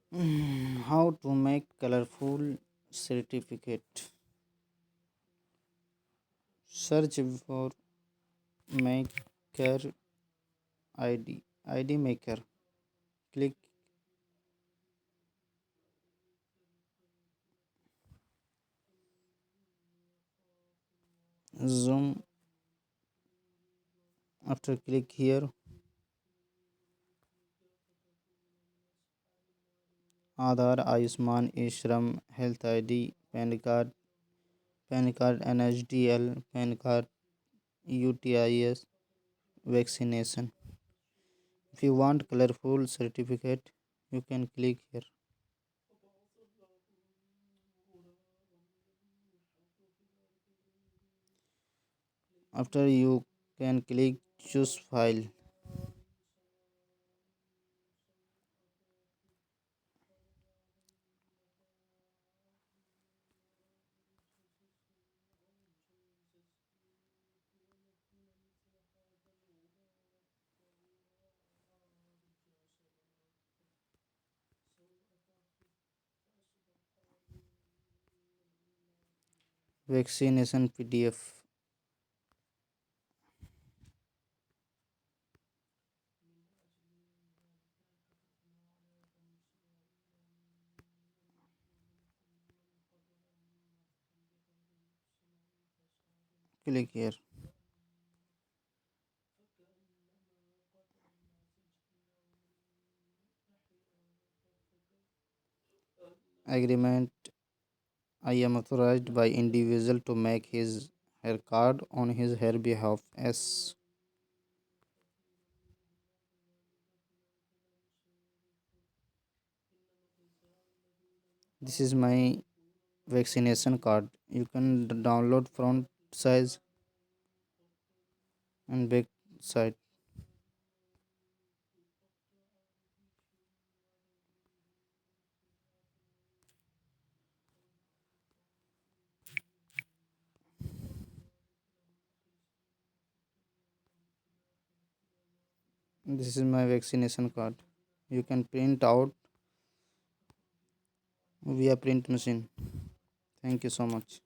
How to make colorful certificate. Search for maker ID maker. Click zoom. After click here, Aadhaar, Ayushman, Ishram, Health ID, PAN card, NHDL, PAN card, UTIS, vaccination. If you want colorful certificate, you can click here. After you can click choose file. Vaccination PDF. Click here. Agreement. I am authorized by individual to make his her card on his her behalf. Yes. This is my vaccination card. You can download front size and back side. This is my vaccination card. You can print out via print machine. Thank you so much.